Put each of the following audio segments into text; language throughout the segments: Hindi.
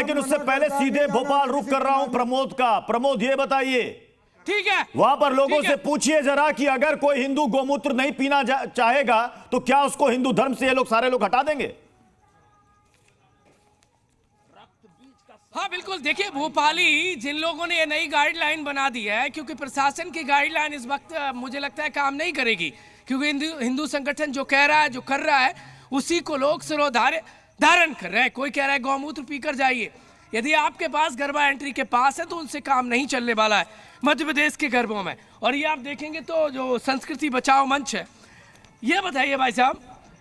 लेकिन उससे पहले सीधे भोपाल रुख कर रहा हूं प्रमोद का। प्रमोद, ये बताइए, ठीक है, वहां पर लोगों से पूछिए जरा कि अगर कोई हिंदू गोमूत्र नहीं पीना चाहेगा तो क्या उसको हिंदू धर्म से ये लोग सारे लोग हटा देंगे? हाँ बिल्कुल। देखिए भोपाली जिन लोगों ने ये नई गाइडलाइन बना दी है, क्योंकि प्रशासन की गाइडलाइन इस वक्त मुझे लगता है काम नहीं करेगी, क्योंकि हिंदू संगठन जो कह रहा है, जो कर रहा है, उसी को लोग सिरोधार्य धारण कर रहे हैं। कोई कह रहा है गौमूत्र पीकर जाइए। यदि आपके पास गरबा एंट्री के पास है तो उनसे काम नहीं चलने वाला है मध्य प्रदेश के गरबों में। और ये आप देखेंगे तो जो संस्कृति बचाओ मंच है, ये बताइए भाई साहब,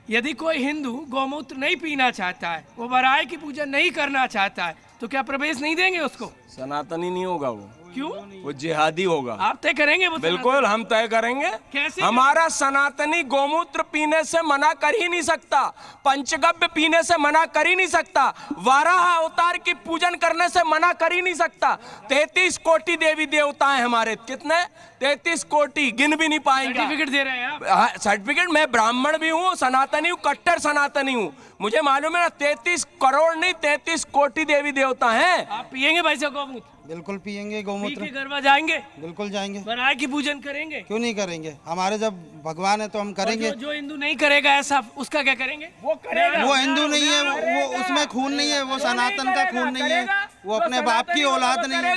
यदि कोई हिंदू गौमूत्र नहीं पीना चाहता है, वो बराय की पूजा नहीं करना चाहता है, तो क्या प्रवेश नहीं देंगे उसको? सनातनी नहीं होगा वो। क्यों? वो जिहादी होगा। आप तय करेंगे वो? बिल्कुल हम तय करेंगे। कैसे? हमारा सनातनी गोमूत्र पीने से मना कर ही नहीं सकता, पंचगव्य पीने से मना कर ही नहीं सकता, वाराह अवतार की पूजन करने से मना कर ही नहीं सकता। 33 कोटि देवी देवता है हमारे। कितने? 33 कोटि, गिन भी नहीं पाएंगे। सर्टिफिकेट दे रहे हैं आप? सर्टिफिकेट। मैं ब्राह्मण भी हूँ, सनातनी हूँ, कट्टर सनातनी हूँ। मुझे मालूम है ना, 33 करोड़ नहीं 33 कोटि देवी देवता हैं। आप पियेंगे भाई साहब गौमूत्र? बिल्कुल पियेंगे गौमूत्र। गरबा जाएंगे? बिल्कुल जाएंगे। बराय की पूजन करेंगे? क्यों नहीं करेंगे? हमारे जब भगवान है तो हम करेंगे। जो हिंदू नहीं करेगा ऐसा, उसका क्या करेंगे? वो करेगा। वो हिंदू नहीं है, वो उसमें खून नहीं है, वो सनातन का खून नहीं है, वो अपने बाप की औलाद नहीं है।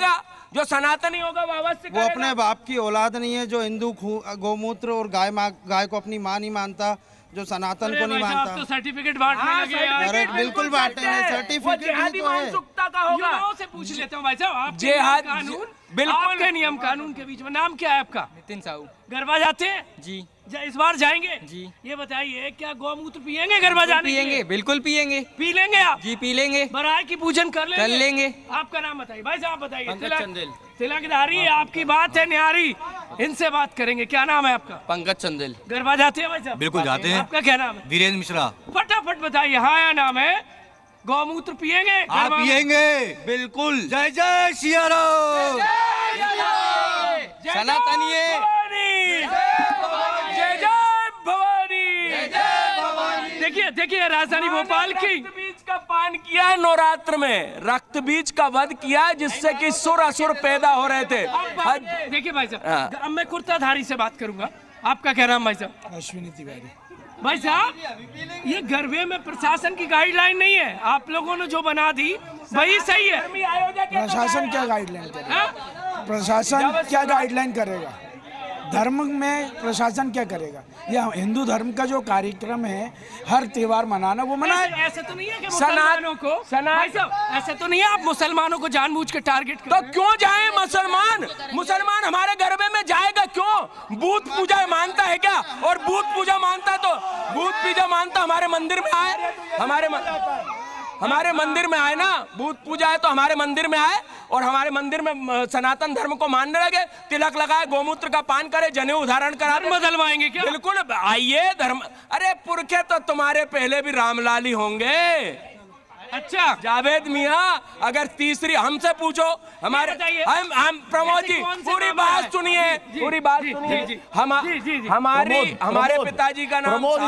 जो सनातनी होगा वो अवश्य वो अपने बाप की औलाद नहीं है। जो हिंदू गौमूत्र और गाय को अपनी माँ नहीं मानता, जो सनातन को नहीं मानता। तो सर्टिफिकेट बांटने लगे यार। अरे बिल्कुल बांटेंगे, सर्टिफिकेट ही तो है। युवाओं से पूछ लेता हूँ भाई साहब, आप कानून, बिल्कुल आपके नियम कानून के बीच में, नाम क्या है आपका? नितिन साहू। गरबा जाते हैं जी? इस बार जाएंगे जी। ये बताइए, क्या गौमूत्र पियेंगे गरबा जाने? पियेंगे, बिल्कुल पियेंगे। पी लेंगे आप? जी पी लेंगे। बराय की पूजन कर लेंगे? आपका नाम बताइए भाई साहब, बताइए। तिलकधारी, आपकी बात है न्यारी, इनसे बात करेंगे। क्या नाम है आपका? पंकज चंदेल। गरबा जाते हैं भाई साहब? बिल्कुल जाते हैं। आपका क्या नाम है? वीरेंद्र मिश्रा। फटाफट बताइए। हाँ या नाम है? गौमूत्र पियेंगे? आप पियेंगे? बिल्कुल। जय जय सिया राम। सनातनी है। जय जय भवानी। देखिए राजधानी भोपाल की रक्त बीज का पान किया है नवरात्र में, रक्त बीज का वध किया है, जिससे कि सुर असुर पैदा हो रहे थे। देखिए भाई साहब, अब मैं कुर्ताधारी से बात करूंगा। आपका क्या नाम भाई साहब? अश्विनी तिवारी। भाई साहब, ये गरबे में प्रशासन की गाइडलाइन नहीं है, आप लोगों ने जो बना दी वही सही है। प्रशासन क्या गाइडलाइन करेगा? प्रशासन क्या गाइडलाइन करेगा? धर्म में प्रशासन क्या करेगा? यह हिंदू धर्म का जो कार्यक्रम है, हर त्योहार मनाना, वो मनाए। ऐसे तो नहीं है कि मुसलमानों को, भाई साहब ऐसे तो नहीं है आप मुसलमानों को जानबूझ के टारगेट कर? तो क्यों जाए मुसलमान हमारे गरबे में जाएगा क्यों? भूत पूजा मानता है क्या? और भूत पूजा मानता तो भूत पूजा मानता हमारे मंदिर में आए, हमारे मंदिर में आए ना। भूत पूजा है तो हमारे मंदिर में आए और हमारे मंदिर में सनातन धर्म को मानने लगे, तिलक लगाए, गोमूत्र का पान करे, जनेऊ धारण करा। बदलवाएंगे क्या? बिल्कुल आइए धर्म। अरे पुरखे तो तुम्हारे पहले भी रामलाली होंगे। अच्छा जावेद मियाँ, अगर तीसरी हमसे पूछो, हमारे हम प्रमोद जी पूरी बात सुनिए, पूरी बात सुनिए। हमारे पिताजी का नाम प्रमोद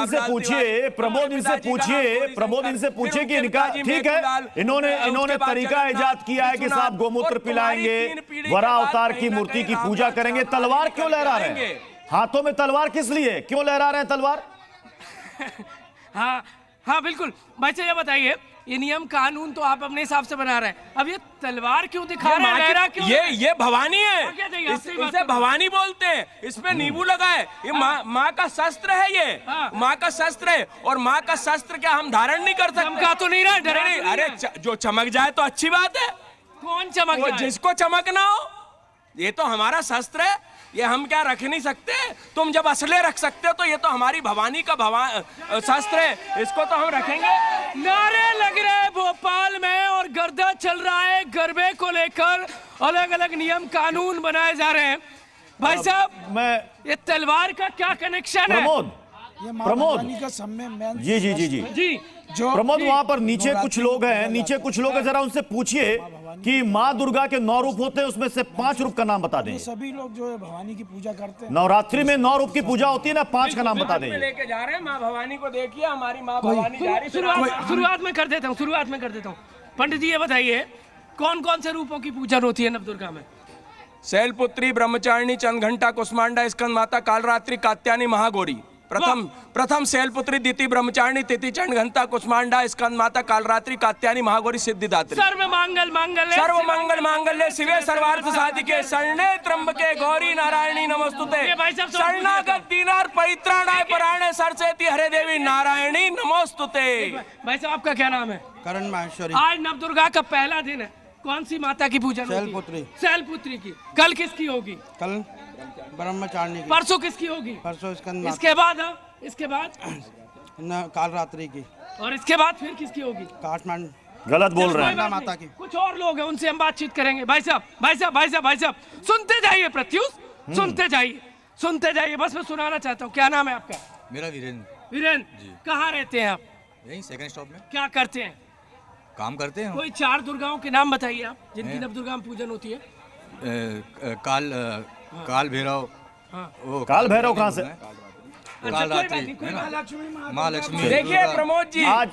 इनसे पूछिए कि इनका ठीक है, इन्होंने तरीका इजाद किया है कि साहब गोमूत्र पिलाएंगे, वरा अवतार की मूर्ति की पूजा करेंगे। तलवार क्यों लहरा रहे हैं? हाथों में तलवार किस लिए, क्यों लहरा रहे हैं तलवार? हाँ बिल्कुल भाई साहब, ये बताइए, ये नियम कानून तो आप अपने हिसाब से बना रहे हैं, अब ये तलवार क्यों दिखा रहे हैं? ये भवानी है, इसे भवानी बोलते हैं, इसमें नींबू लगा है, ये माँ का शस्त्र है, ये माँ का शस्त्र है। और माँ का शस्त्र क्या हम धारण नहीं कर सकते? चमका तो नहीं रहा? अरे जो चमक जाए तो अच्छी बात है। कौन चमक जाए? जिसको चमकना हो, ये तो हमारा शस्त्र है, ये हम क्या रख नहीं सकते? तुम जब असले रख सकते हो तो ये तो हमारी भवानी का शस्त्र है, इसको तो हम रखेंगे। नारे लग रहे हैं भोपाल में और गर्दा चल रहा है, गरबे को लेकर अलग अलग नियम कानून बनाए जा रहे हैं। भाई साहब, ये तलवार का क्या कनेक्शन है? प्रमोद का सम्मेलन। जी प्रमोद, वहाँ पर नीचे कुछ लोग हैं, जरा उनसे पूछिए कि माँ दुर्गा के 9 रूप होते हैं, उसमें से 5 रूप का नाम बता दें। सभी लोग जो है भवानी की पूजा करते हैं। नवरात्रि में 9 रूप की पूजा होती है ना, 5 का नाम बता दें। लेके जा रहे हैं माँ भवानी को, देखिए हमारी माँ भवानी जा रही। शुरुआत में कर देता हूँ। पंडित जी ये बताइए कौन कौन से रूपों की पूजन होती है नवदुर्गा में? शैलपुत्री, ब्रह्मचारिणी, चंद्रघंटा, कुष्मांडा, स्कंद माता, कालरात्रि, कात्यायनी, महागौरी। प्रथम शैलपुत्री, द्वितीय ब्रह्मचारिणी, तृतीय चंद्रघंटा, कुष्मांडा, स्कंद माता, कालरात्रि, कात्यायनी, महागौरी, सिद्धिदात्री। सर्व मंगल मांगल्य शिवे सर्वार्थ साधिके शरणे त्र्यंबके गौरी नारायणी नमोस्तुते। शरणागत दीनार परित्राणाय परायणे सरस्वती हरे देवी नारायणी नमोस्तुते। भाई साहब आपका क्या नाम है? करण माहेश्वरी। आज नवदुर्गा का पहला दिन है, कौन सी माता की पूजन? शैलपुत्री। शैलपुत्री की। कल किसकी होगी? कल ब्रह्मचारिणी की। परसों किसकी होगी? परसों स्कंद माता। इसके बाद कालरात्रि की। और इसके बाद फिर किसकी होगी? काठमांडू। गलत बोल रहे हैं। माता की। कुछ और लोग हैं, उनसे हम बातचीत करेंगे। भाई साहब सुनते जाइए प्रत्युष, सुनते जाइए। बस मैं सुनाना चाहता हूँ। क्या नाम है आपका? मेरा वीरेंद्र। वीरेंद्र, कहाँ रहते हैं आप? यही सेकंड स्टॉप में क्या करते हैं? काम करते हैं। कोई 4 दुर्गाओं के नाम बताइए आप जिनकी नवदुर्गा में पूजन होती है। काल भैरव। हाँ। काल भैरव कहाँ से? कालरात्रि, माँ लक्ष्मी। देखिए प्रमोद जी, आज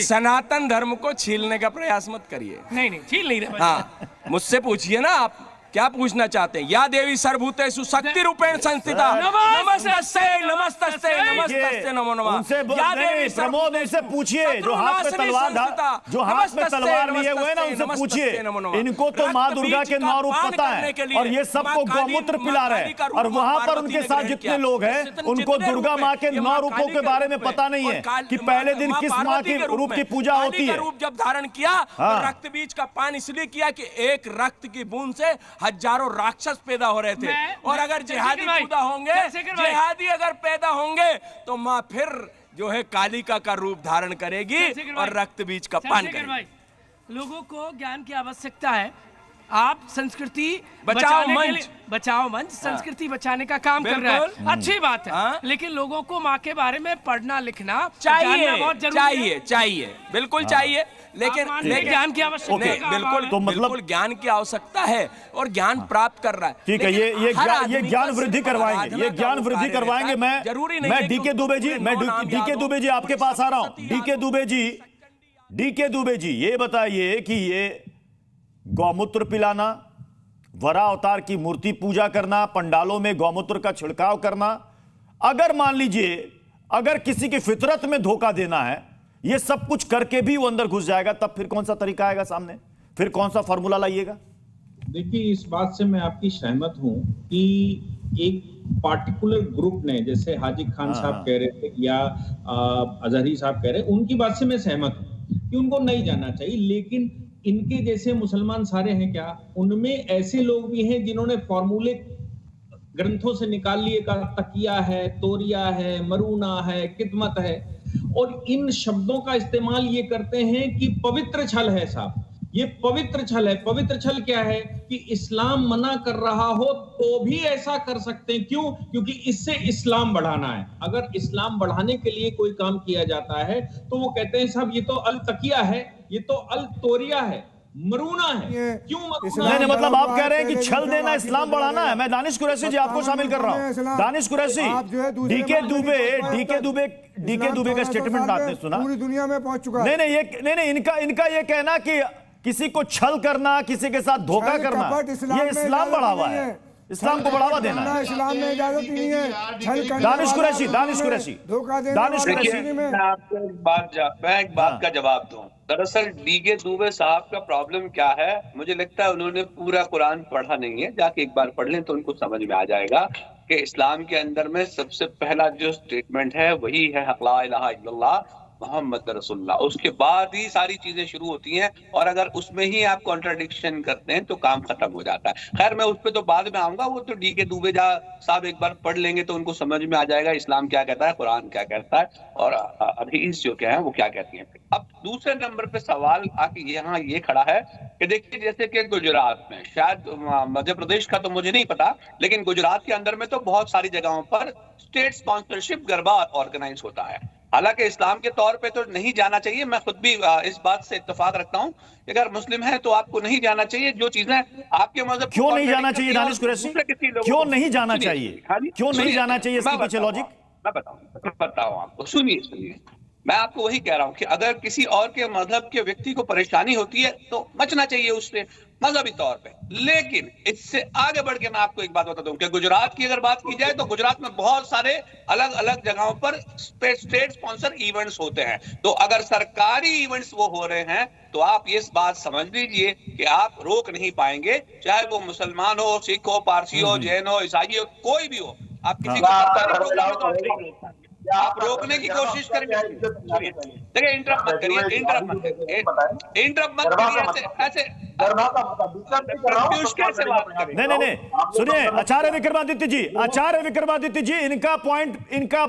सनातन धर्म को छीलने का प्रयास मत करिए। नहीं छील नहीं रहे। हाँ, मुझसे पूछिए ना आप क्या पूछना चाहते हैं। या देवी सर्वभूतेषु शक्ति रूपेण संस्थिता नमस्तस्ते नमो नमः। उनसे या देवी प्रमोद उनसे पूछिए जो हाथ में तलवार लिए हुए ना, उनसे पूछिए। इनको तो माँ दुर्गा के 9 रूप पता है और ये सबको गौमूत्र पिला रहे हैं, और वहां पर उनके साथ जितने लोग हैं उनको दुर्गा माँ के 9 रूपों के बारे में पता नहीं है कि पहले दिन किस माँ के रूप की पूजा होती है। रूप जब धारण किया रक्त बीज का पान इसलिए किया कि एक रक्त की बूंद से हजारों राक्षस पैदा हो रहे थे। और अगर जिहादी अगर पैदा होंगे तो माँ फिर जो है कालिका का रूप धारण करेगी और रक्त बीज का पान करेगी। लोगों को ज्ञान की आवश्यकता है। आप संस्कृति बचाओ मंच संस्कृति बचाने का काम कर रहे हैं, अच्छी बात है। लेकिन लोगों को माँ के बारे में पढ़ना लिखना चाहिए बिल्कुल चाहिए, लेकिन ज्ञान की आवश्यकता है। बिल्कुल तो मतलब ज्ञान की आवश्यकता है और ज्ञान प्राप्त कर रहा है। ठीक है, ये ज्ञान वृद्धि करवाएंगे, ये ज्ञान वृद्धि करवाएंगे। मैं डीके दुबे जी आपके पास आ रहा हूं। डीके दुबे जी ये बताइए कि ये गौमूत्र पिलाना, वरा अवतार की मूर्ति पूजा करना, पंडालों में गौमूत्र का छिड़काव करना, अगर मान लीजिए अगर किसी की फितरत में धोखा देना है, ये सब कुछ करके भी वो अंदर घुस जाएगा, तब फिर कौन सा तरीका आएगा सामने? फिर कौन सा फॉर्मूला लाइएगा? देखिए, इस बात से मैं आपकी सहमत हूं कि एक पार्टिकुलर ग्रुप ने, जैसे हाजी खान साहब कह रहे थे या अजहरी साहब कह रहे, उनकी बात से मैं सहमत हूं कि उनको नहीं जाना चाहिए। लेकिन इनके जैसे मुसलमान सारे हैं क्या? उनमें ऐसे लोग भी हैं जिन्होंने फॉर्मूले ग्रंथों से निकाल लिए का तकिया है, तोरिया है, मरूना है, किदमत है, और इन शब्दों का इस्तेमाल ये करते हैं कि पवित्र छल है साहब, ये पवित्र छल है। पवित्र छल क्या है कि इस्लाम मना कर रहा हो तो भी ऐसा कर सकते हैं। क्यों? क्योंकि इससे इस्लाम बढ़ाना है। अगर इस्लाम बढ़ाने के लिए कोई काम किया जाता है तो वो कहते हैं साहब ये तो अल तकिया है, ये तो अल तोरिया है, मरूना है। क्यों मरूना? नहीं, मतलब आप कह रहे हैं कि छल देना इस्लाम बढ़ाना है। मैं दानिश कुरैशी जी आपको शामिल कर रहा हूं। दानिश कुरैशी, डीके दुबे का स्टेटमेंट आपने सुना? पूरी दुनिया में पहुंच चुका है। नहीं, इनका ये कहना कि किसी को छल करना, किसी के साथ धोखा करना, ये इस्लाम बढ़ावा है, इस्लाम को बढ़ावा देना है। इस्लाम में इजाजत ही नहीं है छल करने। दानिश कुरैशी धोखा देने। मैं आपको एक बात का जवाब दूं। दरअसल डीके दुबे साहब का प्रॉब्लम क्या है, मुझे लगता है उन्होंने पूरा कुरान पढ़ा नहीं है। जाके एक बार पढ़ लें तो उनको समझ में आ जाएगा कि इस्लाम के अंदर में सबसे पहला जो स्टेटमेंट है वही है ला इलाहा इल्लल्लाह मोहम्मद रसूलुल्लाह। उसके बाद ही सारी चीजें शुरू होती हैं, और अगर उसमें ही आप कॉन्ट्राडिक्शन करते हैं तो काम खत्म हो जाता है। खैर, मैं उस पर तो बाद में आऊंगा। वो तो डीके दुबे साहब एक बार पढ़ लेंगे तो उनको समझ में आ जाएगा इस्लाम क्या कहता है, कुरान क्या कहता है, और हदीस जो क्या है वो क्या कहती है। अब दूसरे नंबर पे सवाल आके यहाँ ये खड़ा है कि देखिए, जैसे कि गुजरात में, शायद मध्य प्रदेश का तो मुझे नहीं पता, लेकिन गुजरात के अंदर में तो बहुत सारी जगहों पर स्टेट स्पॉन्सरशिप गरबा ऑर्गेनाइज होता है। हालांकि इस्लाम के तौर पे तो नहीं जाना चाहिए। मैं खुद भी इस बात से इत्तेफाक रखता हूँ, अगर मुस्लिम है तो आपको नहीं जाना चाहिए। जो चीजें आपके मजहब, क्यों नहीं जाना चाहिए दानिश कुरैशी? क्यों नहीं जाना चाहिए? क्यों नहीं जाना चाहिए? इसके पीछे लॉजिक मैं बताऊँ आपको। सुनिए, मैं आपको वही कह रहा हूं कि अगर किसी और के मजहब के व्यक्ति को परेशानी होती है तो बचना चाहिए उससे मजहबी तौर पे। लेकिन इससे आगे बढ़ के मैं आपको एक बात बताता हूं कि गुजरात की अगर बात की जाए तो गुजरात में बहुत सारे अलग अलग जगहों पर स्टेट स्पॉन्सर इवेंट्स होते हैं। तो अगर सरकारी इवेंट्स वो हो रहे हैं तो आप ये बात समझ लीजिए कि आप रोक नहीं पाएंगे, चाहे वो मुसलमान हो, सिख हो, पारसी हो, जैन हो, ईसाई हो, कोई भी हो। आप किसी को आप रोकने की कोशिश करेंगे। देखिए इंटरप्ट मत करिए, इंटरप्ट मत करिए ऐसे नहीं सुनिए आचार्य विक्रमादित्य जी इनका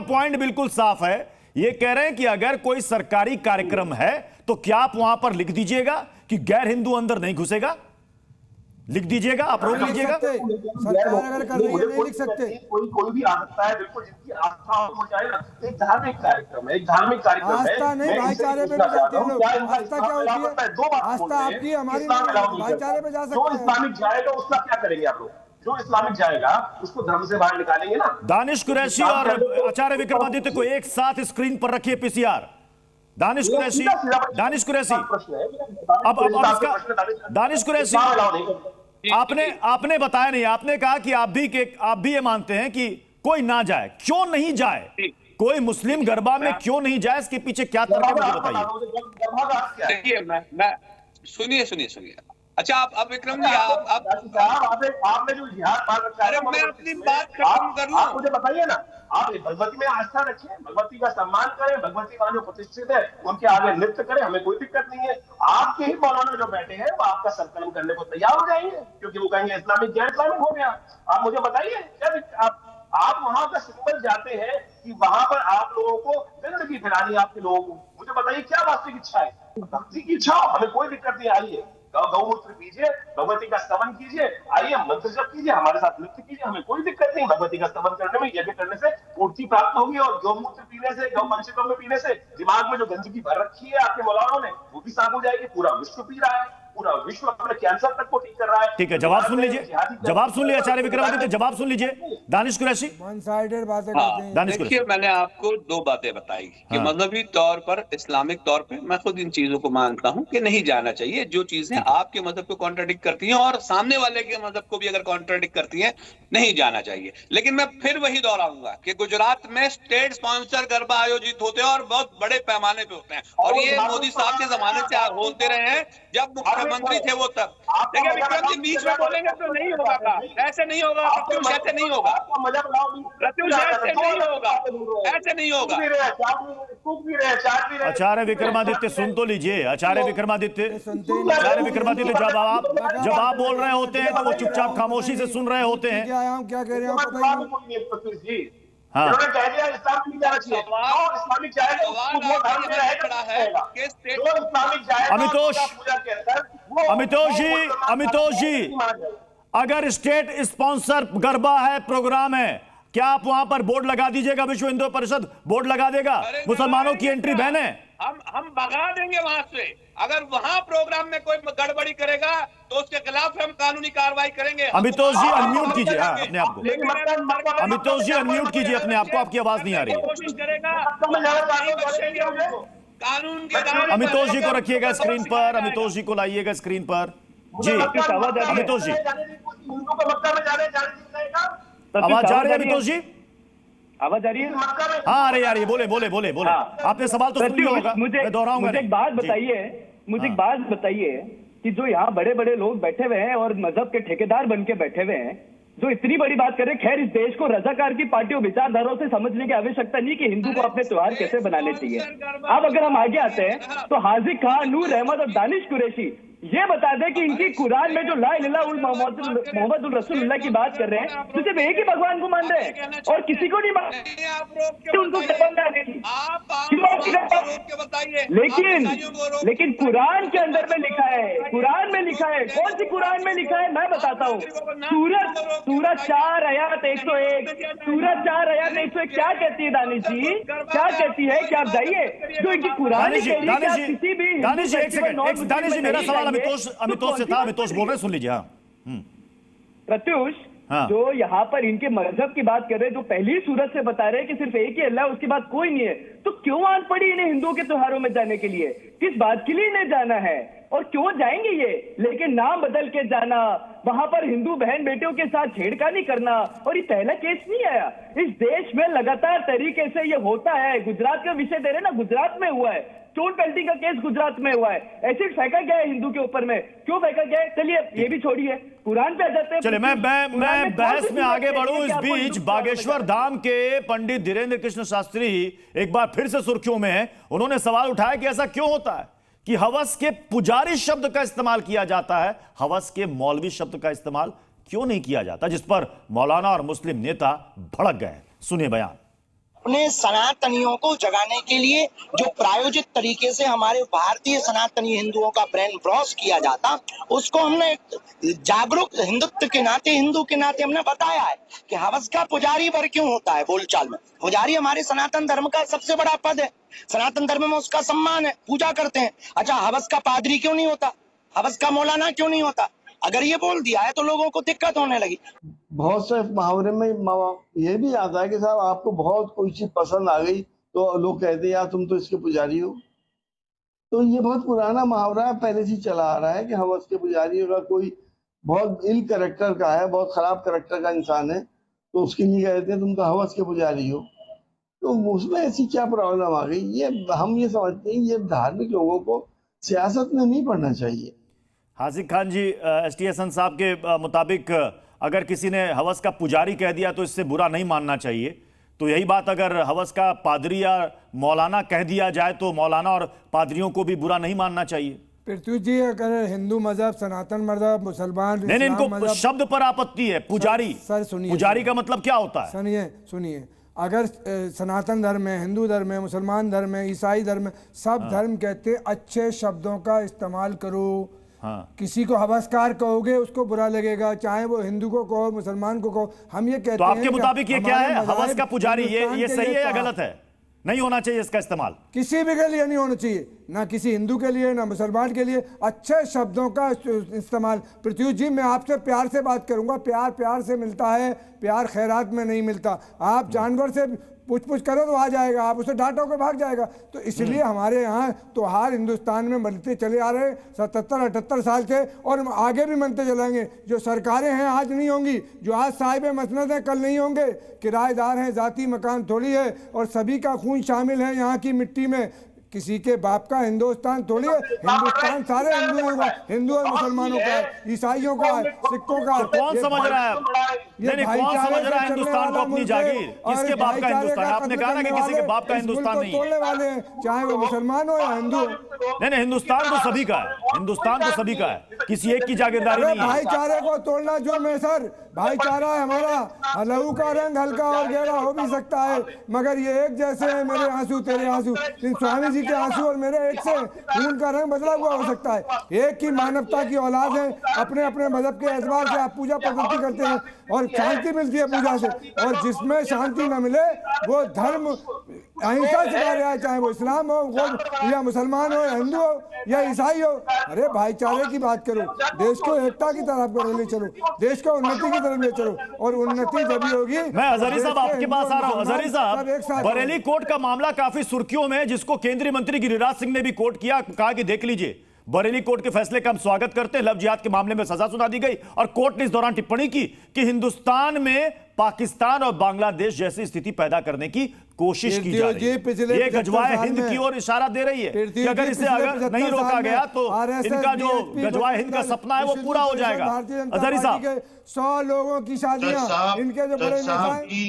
पॉइंट बिल्कुल साफ है। ये कह रहे हैं कि अगर कोई सरकारी कार्यक्रम है तो क्या आप वहां पर लिख दीजिएगा कि गैर हिंदू अंदर नहीं घुसेगा, लिख दीजिएगा, आप रोक लीजिएगा। सरकार अगर कर रही है नहीं लिख सकते। कोई भी आ सकता है, बिल्कुल जिसकी आस्था हो जाए ना। एक धार्मिक कार्यक्रम है, आस्था नहीं भाईचारे पे भी जाते हैं लोग। आस्था क्या होती है? आस्था आपकी हमारी भाईचारे पे जा सकते हैं। जो इस्लामिक जाएगा उसका क्या करेंगे आप लोग? जो इस्लामिक जाएगा उसको धर्म से बाहर निकालेंगे ना। दानिश कुरैशी और आचार्य विक्रमादित्य को एक साथ स्क्रीन पर रखिए पीसीआर। दानिश कुरैशी अब इसका दानिश कुरैशी आपने बताया नहीं। आपने कहा कि आप भी ये मानते हैं कि कोई ना जाए। क्यों नहीं जाए? कोई मुस्लिम गरबा में क्यों नहीं जाए? इसके पीछे क्या तर्क है मुझे बताइए। देखिए मैं सुनिए। अच्छा आप विक्रम जी आपने जो जिहाद बात रखा है, मैं अपनी बात खत्म कर लूं। आप मुझे बताइए ना, आप भगवती में आस्था रखें, भगवती का सम्मान करें, भगवती का जो प्रतिष्ठित है उनके आगे नृत्य करें, हमें कोई दिक्कत नहीं है। आपके ही मौलाना जो बैठे हैं वो आपका संकलन करने को तैयार हो जाएंगे, क्योंकि वो कहेंगे इस्लामिक गैर इस्लामिक हो गया। आप मुझे बताइए क्या आप वहां का सिंबल जाते हैं कि वहां पर आप लोगों को गंदगी फैलानी है आपके लोगों को। मुझे बताइए क्या वास्तविक इच्छा है? भक्ति की इच्छा हो, हमें कोई दिक्कत नहीं। आइए गौमूत्र पीजिए, भगवती का स्तवन कीजिए, आइए मंत्र जप कीजिए, हमारे साथ नृत्य कीजिए, हमें कोई दिक्कत नहीं। भगवती का स्तवन करने में, यज्ञ करने से पूर्ति प्राप्त होगी और गौमूत्र पीने से, गौवंशिकों में पीने से दिमाग में जो गंदगी भर रखी है आपके मौलानों ने वो भी साफ हो जाएगी। पूरा विश्व पी रहा है, पूरा विश्व अपने कैंसर तक को ठीक कर रहा है। ठीक है, जवाब सुन लीजिए आचार्य विक्रमादित्य, जवाब सुन लीजिए। दानिश कुरैशी वन साइडेड बातें करते हैं। देखिए मैंने आपको दो बातें बताई कि मजहबी तौर पर, इस्लामिक तौर पे मैं खुद इन चीजों को मानता हूं कि नहीं जाना चाहिए। जो चीजें आपके मजहब को कॉन्ट्राडिक्ट करती हैं और सामने वाले के मजहब को भी अगर कॉन्ट्राडिक्ट करती हैं, नहीं जाना चाहिए। लेकिन मैं फिर वही दोहराऊंगा कि गुजरात में स्टेट स्पॉन्सर गरबा आयोजित होते हैं और बहुत बड़े पैमाने पे होते हैं, और ये मोदी साहब के जमाने से होते रहे हैं। जब मुख्यमंत्री थे वो तब। देखिए विक्रम जी बीच में बोलेंगे तो नहीं होगा, ऐसे नहीं होगा प्रत्युष, ऐसे नहीं होगा प्रत्युष, ऐसे नहीं होगा, ऐसे नहीं होगा। आचार्य विक्रमादित्य सुन तो लीजिए। आचार्य विक्रमादित्य जब आप बोल रहे होते हैं तो वो चुपचाप खामोशी से सुन रहे होते हैं। क्या कह रहे हैं? हाँ अमितोष जी अगर स्टेट स्पॉन्सर गरबा है, प्रोग्राम है, क्या आप वहां पर बोर्ड लगा दीजिएगा? विश्व हिंदू परिषद बोर्ड लगा देगा मुसलमानों की एंट्री बैन है? हम भगा देंगे वहां से। अगर वहां प्रोग्राम में कोई गड़बड़ी करेगा तो उसके खिलाफ हम कानूनी कार्रवाई करेंगे। अमितोष जी अनम्यूट कीजिए अपने आप को। अमितोष जी अनम्यूट कीजिए अपने आप को, आपकी आवाज नहीं आ रही है। कोशिश करेगा कानून के। अमितोष जी को रखिएगा स्क्रीन पर, अमितोष जी को लाइएगा स्क्रीन पर। जी अमितोष जी आवाज जा रही है? अमितोष जी आवाज आ रही है? हाँ अरे यार ये बोले आपने सवाल तो सुन लिया होगा, मैं दोहराऊंगा। मुझे एक बात बताइए कि जो यहाँ बड़े बड़े लोग बैठे हुए हैं और मजहब के ठेकेदार बन के बैठे हुए हैं, जो इतनी बड़ी बात कर रहे हैं, खैर इस देश को रजाकार की पार्टियों विचारधाराओं से समझने की आवश्यकता नहीं कि हिंदू को अपने त्योहार कैसे बनाने चाहिए। अब अगर हम आगे आते हैं तो हाजिक खान, नूर अहमद और दानिश कुरैशी ये बता दें कि इनकी कुरान में जो ला इलाहा मोहम्मद रसूलुल्लाह की बात कर रहे हैं तो सिर्फ एक ही भगवान को मान रहे हैं और किसी को नहीं मान उनको। लेकिन कुरान के अंदर में लिखा है, कौन सी कुरान में लिखा है मैं बताता हूँ। सूरत 4 आयत 101 क्या कहती है दानिश जी? क्या कहती है? क्या आप जाइए जो इनकी कुरान किसी भी दानिश जी मेरा सवाल अमितोष से था। अमितोष बोल रहे, सुन लीजिए। प्रत्युष हाँ। जो यहाँ पर इनके मजहब की बात कर रहे हैं, जो पहली सूरत से बता रहे हैं कि सिर्फ एक ही अल्लाह है, उसके बाद कोई नहीं है, तो क्यों आन पड़ी इन्हें हिंदुओं के त्योहारों में जाने के लिए? किस बात के लिए इन्हें जाना है और क्यों जाएंगे ये? लेकिन नाम बदल के जाना, वहां पर हिंदू बहन बेटियों के साथ छेड़खानी करना, और ये पहला केस नहीं आया। इस देश में लगातार तरीके से ये होता है। गुजरात का विषय दे रहे ना, गुजरात में हुआ है, स्टोन पेल्टिंग का केस गुजरात में हुआ है, एसिड फेंका गया है हिंदू के ऊपर में, क्यों फेंका गया है? चलिए ये भी छोड़िए, कुरान पे आ जाते हैं। चलिए मैं बहस में आगे बढ़ूं। इस बीच बागेश्वर धाम के पंडित धीरेन्द्र कृष्ण शास्त्री एक बार फिर से सुर्खियों में है। उन्होंने सवाल उठाया कि ऐसा क्यों होता है कि हवस के पुजारी शब्द का इस्तेमाल किया जाता है, हवस के मौलवी शब्द का इस्तेमाल क्यों नहीं किया जाता, जिस पर मौलाना और मुस्लिम नेता भड़क गए। सुनिए बयान। अपने सनातनियों को जगाने के लिए जो प्रायोजित तरीके से हमारे भारतीय सनातनी हिंदुओं का ब्रेन वॉश किया जाता, उसको हमने जागरूक हिंदुत्व के नाते, हिंदू के नाते हमने बताया है कि हवस का पुजारी वर्ग क्यों होता है। बोलचाल में पुजारी हमारे सनातन धर्म का सबसे बड़ा पद है, सनातन धर्म में उसका सम्मान है, पूजा करते हैं। अच्छा, हवस का पादरी क्यों नहीं होता, हवस का मौलाना क्यों नहीं होता? अगर ये बोल दिया है तो लोगों को दिक्कत होने लगी। बहुत से मुहावरे में ये भी आता है कि साहब आपको बहुत कोई चीज पसंद आ गई तो लोग कहते हैं यार तुम तो इसके पुजारी हो। तो ये बहुत पुराना मुहावरा पहले से चला आ रहा है कि हवस के पुजारी अगर कोई बहुत इल कैरेक्टर का है, बहुत खराब कैरेक्टर का इंसान है, तो उसके लिए कहते हैं तुम तो हवस के पुजारी हो। तो उसमें ऐसी क्या प्रॉब्लम आ गई? ये हम ये समझते हैं ये धार्मिक लोगों को सियासत में नहीं पढ़ना चाहिए। हासिक खान जी, ST हसन साहब के मुताबिक अगर किसी ने हवस का पुजारी कह दिया तो इससे बुरा नहीं मानना चाहिए, तो यही बात अगर हवस का पादरी या मौलाना कह दिया जाए तो मौलाना और पादरियों को भी बुरा नहीं मानना चाहिए। पृथ्वी जी, अगर हिंदू मजहब, सनातन मजहब, मुसलमान, नहीं, इनको शब्द पर आपत्ति है, पुजारी। सर सुनिए, पुजारी का मतलब क्या होता है? सुनिए, अगर सनातन धर्म है, हिंदू धर्म है, मुसलमान धर्म है, ईसाई धर्म है, सब धर्म कहते हैं अच्छे शब्दों का इस्तेमाल करो। हाँ। किसी को हवसकार कहोगे उसको बुरा लगेगा, चाहे वो हिंदू को कहो, मुसलमान को कहो। हम ये कहते हैं, तो आपके मुताबिक ये क्या है हवस का पुजारी? ये सही है या गलत है? नहीं होना चाहिए इसका इस्तेमाल, किसी भी के लिए नहीं होना चाहिए, ना किसी हिंदू के लिए ना मुसलमान के लिए। अच्छे शब्दों का इस्तेमाल। पृथ्वी जी, मैं आपसे प्यार से बात करूंगा, प्यार प्यार से मिलता है, प्यार खैरात में नहीं मिलता। आप जानवर से पूछ करो तो आ जाएगा, आप उसे डांटो के भाग जाएगा। तो इसलिए हमारे यहाँ त्योहार हिंदुस्तान में मनते चले आ रहे 77-78 साल से, और आगे भी मनते चलेंगे। जो सरकारें हैं आज नहीं होंगी, जो आज साहिब मसनद हैं कल नहीं होंगे, किराएदार हैं, जाती मकान थोड़ी है, और सभी का खून शामिल है यहाँ की मिट्टी में। किसी के बाप का हिंदुस्तान थोड़ी है, हिंदुस्तान सारे हिंदुओं का, हिंदू और मुसलमानों का है, ईसाइयों का है, सिखों का। कौन समझ रहा है? कौन समझ रहा है हिंदुस्तान को अपनी जागीर? किसके बाप का हिंदुस्तान? आपने कहा ना कि किसी के बाप का हिंदुस्तान नहीं तोड़ने वाले हैं, चाहे वो मुसलमान हो या हिंदू। नहीं, हिंदुस्तान तो सभी का है, हिंदुस्तान तो सभी का है, किसी एक की जागीरदारी नहीं है। भाईचारे को तोड़ना जुर्म है सर। भाईचारा है हमारा, लहू का रंग हल्का और गहरा हो भी सकता है, मगर ये एक जैसे है, मेरे आंसू तेरे आंसू, स्वामी जी के आंसू और मेरे एक से खून का रंग बदला हुआ हो सकता है। एक ही मानवता की औलाद है, अपने अपने मजहब के एतबार से आप पूजा पद्धति करते हैं और शांति मिलती है पूजा से, और जिसमें शांति न मिले वो धर्म अहिंसा सिखा रहा है, चाहे वो इस्लाम हो या मुसलमान हो या हिंदू हो या ईसाई हो। अरे भाईचारे की बात करो, देश को एकता की तरफ ले चलो, देश को उन्नति की तरफ ले चलो, और उन्नति जब भी होगी। मैं अजहरी साहब आपके पास आ रहा हूं। अजहरी साहब, बरेली कोर्ट का मामला काफी सुर्खियों में है, जिसको केंद्रीय मंत्री गिरिराज सिंह ने भी कोर्ट किया, कहा कि देख लीजिए बरेली कोर्ट के फैसले का हम स्वागत करते हैं। लव जिहाद के मामले में सजा सुना दी गई, और कोर्ट ने इस दौरान टिप्पणी की कि हिंदुस्तान में पाकिस्तान और बांग्लादेश जैसी स्थिति पैदा करने की कोशिश की जा रही है। ये गजवाए हिंद की ओर इशारा दे रही है कि अगर इसे अगर नहीं रोका गया तो इनका जो गजवाए हिंद का सपना है वो पूरा हो जाएगा। अजहरी साहब, 100 लोगों की शादियां, इनके जो बड़े साहब की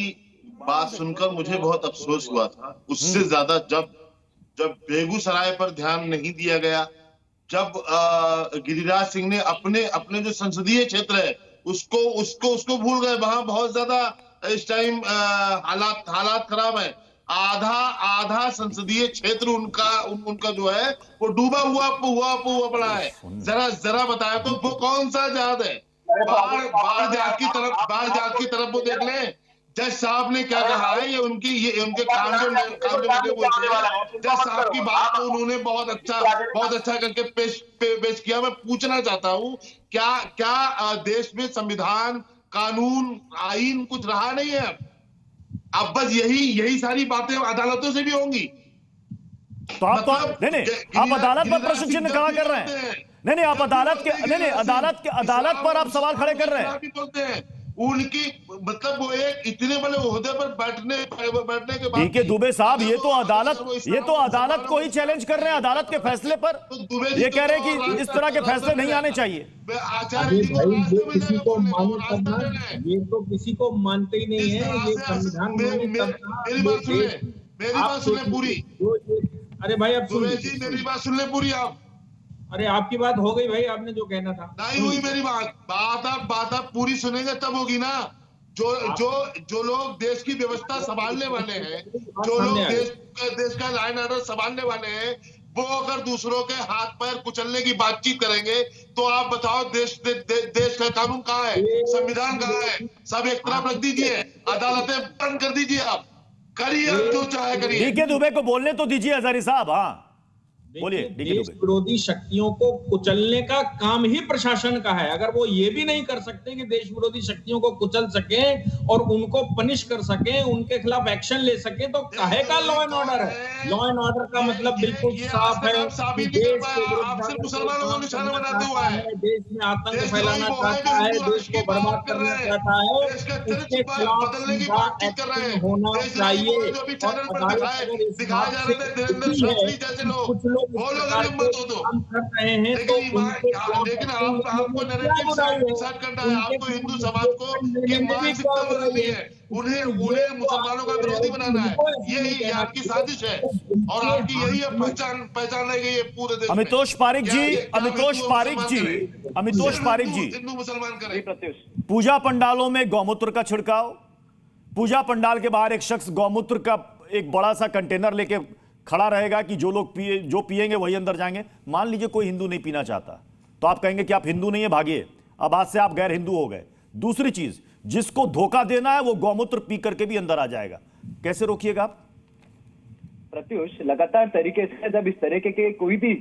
बात सुनकर मुझे बहुत अफसोस हुआ था। उससे ज्यादा जब बेगूसराय पर ध्यान नहीं दिया गया, जब गिरिराज सिंह ने अपने जो संसदीय क्षेत्र है उसको भूल गए। वहां बहुत ज्यादा इस टाइम हालात खराब है। आधा संसदीय क्षेत्र उनका जो है वो डूबा हुआ पड़ा है। जरा बताया तो वो कौन सा जहाज है? बाढ़ जात की तरफ वो देख लें। जज साहब ने क्या कहा है, ये उनके काम जो बोलते हैं, जज साहब की बात को उन्होंने बहुत अच्छा करके पेश किया। मैं पूछना चाहता हूँ, क्या देश में संविधान कानून, आईन कुछ रहा नहीं है। अब बस यही सारी बातें अदालतों से भी होंगी। तो आप नहीं, आप अदालत पर प्रश्न चिन्ह कहां कर रहे हैं? नहीं, आप अदालत के अदालत पर आप सवाल खड़े कर रहे हैं। उनकी मतलब वो एक इतने बड़े ओहदे पर बैठने के बाद डीके दुबे साहब, ये तो अदालत को ही चैलेंज कर रहे हैं, अदालत के फैसले पर। ये कह रहे हैं कि इस तरह के फैसले नहीं आने चाहिए। किसी को मान्य करना, ये तो किसी को मानते ही नहीं है। ये संविधान मेरी बात सुन ले पूरी। अरे भाई अब दुबे जी मेरी बात सुन ले पूरी आप। अरे आपकी बात हो गई भाई, आपने जो कहना था। नहीं हुई मेरी बात आप पूरी सुनेंगे तब होगी ना। जो लोग देश की व्यवस्था संभालने वाले हैं, जो लोग देश का लाइन ऑर्डर संभालने वाले हैं, वो अगर दूसरों के हाथ पैर कुचलने की बातचीत करेंगे तो आप बताओ देश का कानून कहाँ है, संविधान कहाँ है? सब एक तरफ रख दीजिए, अदालतें बंद कर दीजिए। आप करिए जो चाहे करिए। डीके दुबे को बोलने तो दीजिए हजारी साहब। हाँ बोलिए। देश विरोधी शक्तियों को कुचलने का काम ही प्रशासन का है। अगर वो ये भी नहीं कर सकते कि देश विरोधी शक्तियों को कुचल सके और उनको पनिश कर सके, उनके खिलाफ एक्शन ले सके, तो काहे का लॉ एंड ऑर्डर है? लॉ एंड ऑर्डर का मतलब बिल्कुल साफ है कि देश को मुसलमानों को निशाना बनाते हुआ है, देश में आतंक फैलाना चाहता है, देश को बर्बाद करना चाहता है, उसके खिलाफ होना चाहिए। कुछ लोग वो लोग मत हो दो लेकिन आपको नैरेटिव साथ करना है। आपको हिंदू समाज को की मानसिकता बदलनी है, उन्हें मुसलमानों का विरोधी बनाना है। यही आपकी साजिश है और आपकी यही पहचान रह गई है पूरे देश में। अमितोष पारिक जी हिंदू मुसलमान करें। पूजा पंडालों में गौमूत्र का छिड़काव, पूजा पंडाल के बाहर एक शख्स गौमूत्र का एक बड़ा सा कंटेनर लेके खड़ा रहेगा कि जो लोग पिएंगे वही अंदर जाएंगे। मान लीजिए कोई हिंदू नहीं पीना चाहता तो आप कहेंगे कि आप हिंदू नहीं है, भागिए, अब आज से आप गैर हिंदू हो गए। दूसरी चीज, जिसको धोखा देना है वो गौमूत्र पी करके भी अंदर आ जाएगा। कैसे रोकिएगा आप? प्रत्युष, लगातार तरीके से जब इस तरीके के कोई भी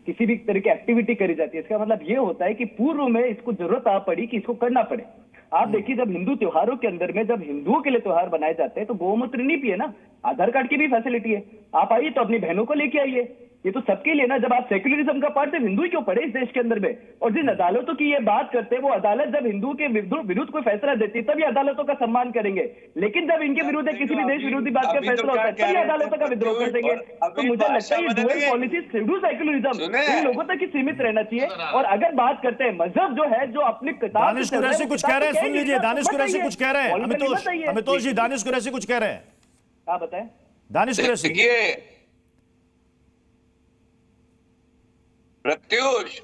किसी भी तरह की एक्टिविटी करी जाती है, इसका मतलब ये होता है कि पूर्व में इसको जरूरत आ पड़ी कि इसको करना पड़े। आप देखिए, जब हिंदू त्योहारों के अंदर में जब हिंदुओं के लिए त्योहार बनाए जाते हैं तो गौमूत्र नहीं पिए ना, आधार कार्ड की भी फैसिलिटी है। आप आइए तो अपनी बहनों को लेके आइए, ये तो सबके लिए ना। जब आप सेक्युलरिज्म का पार्ट, हिंदू ही क्यों पड़े इस देश के अंदर में? और जिन अदालतों की ये बात करते हैं, वो अदालत जब हिंदू के विरुद्ध कोई फैसला देती है तभी अदालतों का सम्मान करेंगे, लेकिन जब इनके विरुद्ध किसी भी देश विरोधी बात का फैसला होता है तभी अदालतों का विद्रोह कर देंगे। तो मुझे लगता है ये डुअल पॉलिसी, हिंदू सेक्युलरिज्म इन लोगों तक ही सीमित रहना चाहिए। और अगर बात करते हैं मजहब जो है, जो अपनी किताब दानिश कुरैशी कुछ कह रहे हैं, सुन लीजिए। दानिश कुरैशी कुछ कह रहे हैं। अमितोष जी, दानिश कुरैशी कुछ कह रहे हैं। आप बताएं दानिश कुरैशी। प्रत्युष,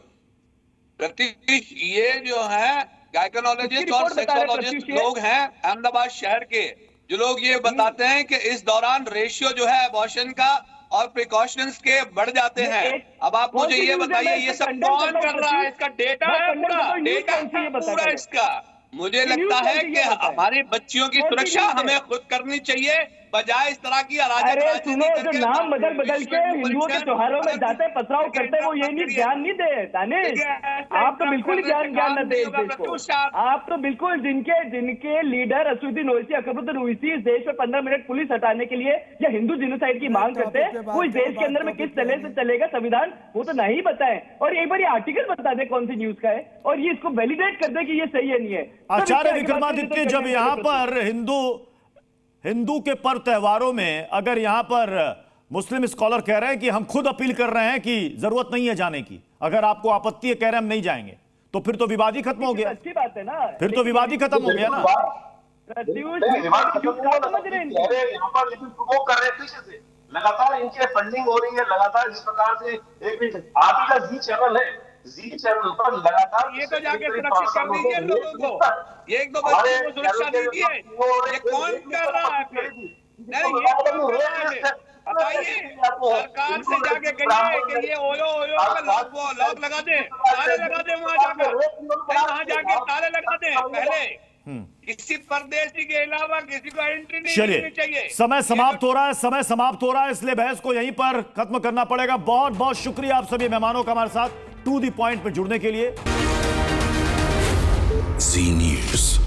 ये जो है गायकोलॉजिस्ट और सेक्सोलॉजिस्ट लोग हैं अहमदाबाद शहर के, जो लोग ये बताते हैं कि इस दौरान रेशियो जो है अबॉर्शन का और प्रिकॉशंस के बढ़ जाते हैं। अब आप मुझे ये बताइए, ये सब कौन कर रहा है? इसका डेटा है, पूरा इसका। मुझे लगता है कि हमारी बच्चियों की सुरक्षा हमें खुद करनी चाहिए, बजाय इस तरह की अराजक। अरे सुनो, जो नाम बदल के हिंदुओं के त्योहारों में जाते हैं, पथराव करते हैं, वो ये नहीं ध्यान नहीं दे। दानिश, आप तो बिल्कुल ज्ञान न दे इस देश को। आप तो बिल्कुल जिनके लीडर असदुद्दीन ओवैसी, अकबरुद्दीन ओवैसी इस देश में 15 मिनट पुलिस हटाने के लिए या हिंदू जिनोसाइड की मांग करते हैं, वो इस देश के अंदर में किस तरह से चलेगा संविधान, वो तो नहीं बताए। और एक बार ये आर्टिकल बता दे कौन सी न्यूज का है, और ये इसको वैलिडेट कर दे कि ये सही है नहीं है। आचार्य विक्रमादित्य, जब यहाँ पर हिंदू के पर्व त्योहारों में अगर यहां पर मुस्लिम स्कॉलर कह रहे हैं कि हम खुद अपील कर रहे हैं कि जरूरत नहीं है जाने की, अगर आपको आपत्ति है, कह रहे हैं हम नहीं जाएंगे, तो फिर तो विवाद ही खत्म हो गया। अच्छी बात है ना, फिर तो विवाद ही खत्म हो गया ना। लगातार इनके फंडिंग हो रही है, लगातार इस प्रकार से आप ही का जी चैनल है, जी चैनल पर लगातार ये तो जाके सुरक्षित कर दीजिए लोगों को, ये एक दो बच्चों को सुरक्षा दीजिए। ये कौन कर रहा है फिर? नहीं, ये बताइए, सरकार से जाके कहिए कि ये ओयो में लॉक लगा दे, ताले लगा दे, वहां जाके ताले लगा दे पहले। किसी परदेशी के अलावा किसी को एंट्री नहीं मिलनी चाहिए। समय समाप्त हो रहा है, इसलिए बहस को यहीं पर खत्म करना पड़ेगा। बहुत बहुत शुक्रिया आप सभी मेहमानों का हमारे साथ टू द पॉइंट पर जुड़ने के लिए। जी न्यूज़।